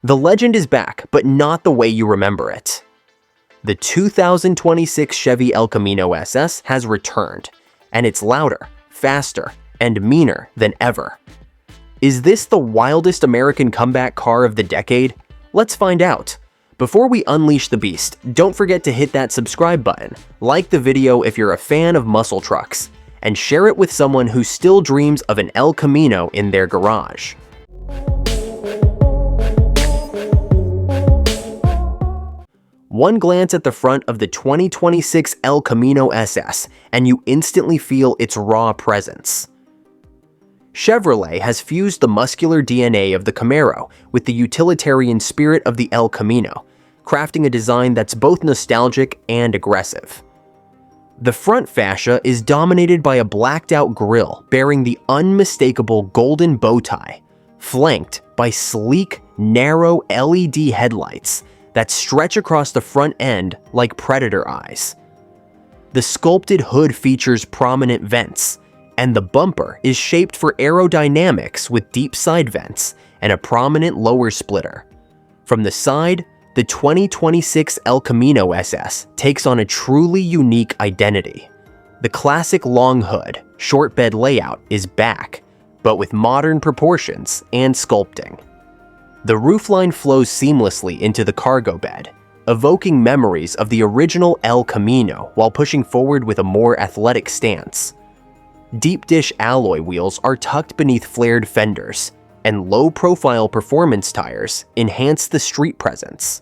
The legend is back, but not the way you remember it. The 2026 Chevy El Camino SS has returned, and it's louder, faster, and meaner than ever. Is this the wildest American comeback car of the decade? Let's find out. Before we unleash the beast, don't forget to hit that subscribe button, like the video if you're a fan of muscle trucks, and share it with someone who still dreams of an El Camino in their garage. One glance at the front of the 2026 El Camino SS, and you instantly feel its raw presence. Chevrolet has fused the muscular DNA of the Camaro with the utilitarian spirit of the El Camino, crafting a design that's both nostalgic and aggressive. The front fascia is dominated by a blacked-out grille bearing the unmistakable golden bow tie, flanked by sleek, narrow LED headlights that stretch across the front end like predator eyes. The sculpted hood features prominent vents, and the bumper is shaped for aerodynamics with deep side vents and a prominent lower splitter. From the side, the 2026 El Camino SS takes on a truly unique identity. The classic long hood, short bed layout is back, but with modern proportions and sculpting. The roofline flows seamlessly into the cargo bed, evoking memories of the original El Camino while pushing forward with a more athletic stance. Deep dish alloy wheels are tucked beneath flared fenders, and low-profile performance tires enhance the street presence.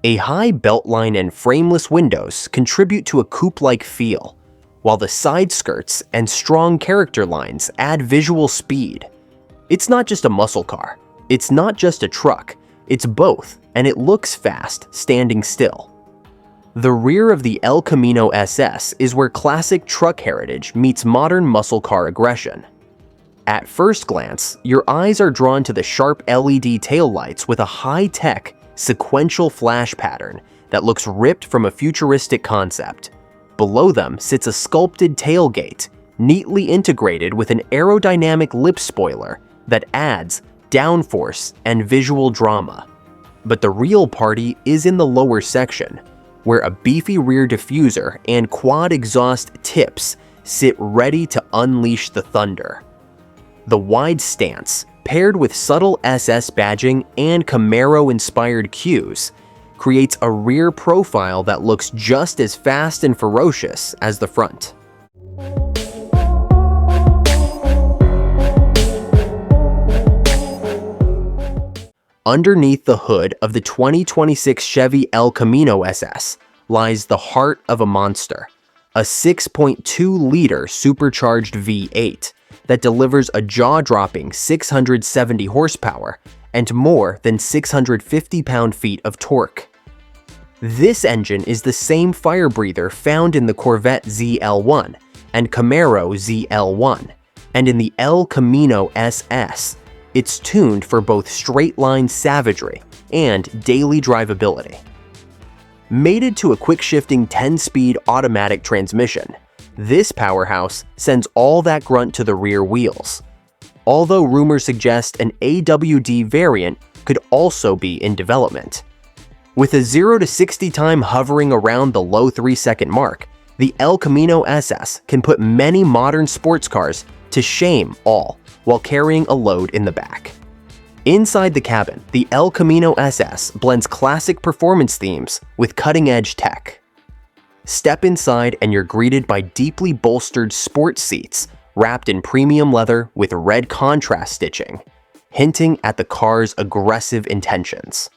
A high beltline and frameless windows contribute to a coupe-like feel, while the side skirts and strong character lines add visual speed. It's not just a muscle car. It's not just a truck, it's both, and it looks fast standing still. The rear of the El Camino SS is where classic truck heritage meets modern muscle car aggression. At first glance, your eyes are drawn to the sharp LED taillights with a high-tech, sequential flash pattern that looks ripped from a futuristic concept. Below them sits a sculpted tailgate, neatly integrated with an aerodynamic lip spoiler that adds downforce and visual drama. But the real party is in the lower section, where a beefy rear diffuser and quad exhaust tips sit ready to unleash the thunder. The wide stance, paired with subtle SS badging and Camaro-inspired cues, creates a rear profile that looks just as fast and ferocious as the front. Underneath the hood of the 2026 Chevy El Camino SS lies the heart of a monster, a 6.2-liter supercharged V8 that delivers a jaw-dropping 670 horsepower and more than 650 pound-feet of torque. This engine is the same fire breather found in the Corvette ZL1 and Camaro ZL1, and in the El Camino SS, it's tuned for both straight-line savagery and daily drivability. Mated to a quick-shifting 10-speed automatic transmission, this powerhouse sends all that grunt to the rear wheels. Although rumors suggest an AWD variant could also be in development. With a 0 to 60 time hovering around the low 3-second mark, the El Camino SS can put many modern sports cars to shame all while carrying a load in the back. Inside the cabin, the El Camino SS blends classic performance themes with cutting-edge tech. Step inside and you're greeted by deeply bolstered sports seats wrapped in premium leather with red contrast stitching, hinting at the car's aggressive intentions.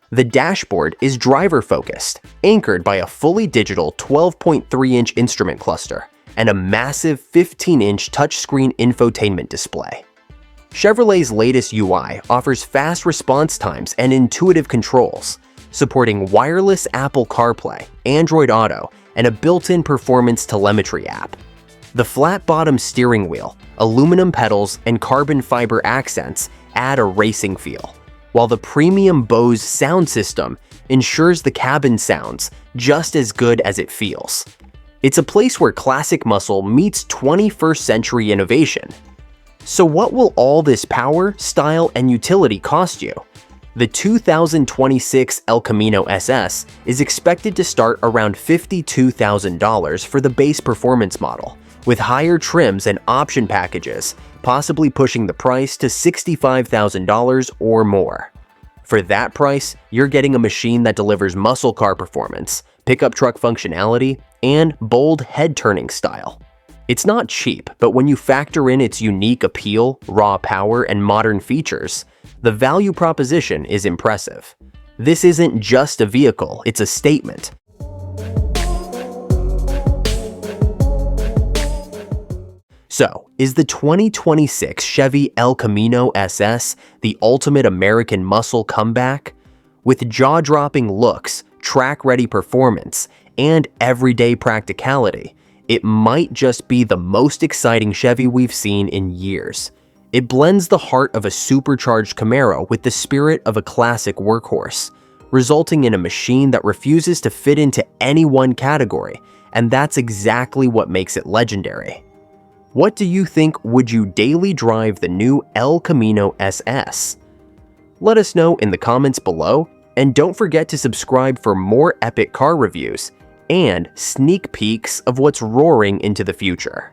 The dashboard is driver-focused, anchored by a fully digital 12.3-inch instrument cluster and a massive 15-inch touchscreen infotainment display. Chevrolet's latest UI offers fast response times and intuitive controls, supporting wireless Apple CarPlay, Android Auto, and a built-in performance telemetry app. The flat-bottom steering wheel, aluminum pedals, and carbon fiber accents add a racing feel, while the premium Bose sound system ensures the cabin sounds just as good as it feels. It's a place where classic muscle meets 21st century innovation. So what will all this power, style, and utility cost you? The 2026 El Camino SS is expected to start around $52,000 for the base performance model, with higher trims and option packages, possibly pushing the price to $65,000 or more. For that price, you're getting a machine that delivers muscle car performance, pickup truck functionality, and bold head-turning style. It's not cheap, but when you factor in its unique appeal, raw power, and modern features, the value proposition is impressive. This isn't just a vehicle, it's a statement. So, is the 2026 Chevy El Camino SS the ultimate American muscle comeback? With jaw-dropping looks, track-ready performance, and everyday practicality, it might just be the most exciting Chevy we've seen in years. It blends the heart of a supercharged Camaro with the spirit of a classic workhorse, resulting in a machine that refuses to fit into any one category, and that's exactly what makes it legendary. What do you think? Would you daily drive the new El Camino SS? Let us know in the comments below, and don't forget to subscribe for more epic car reviews and sneak peeks of what's roaring into the future.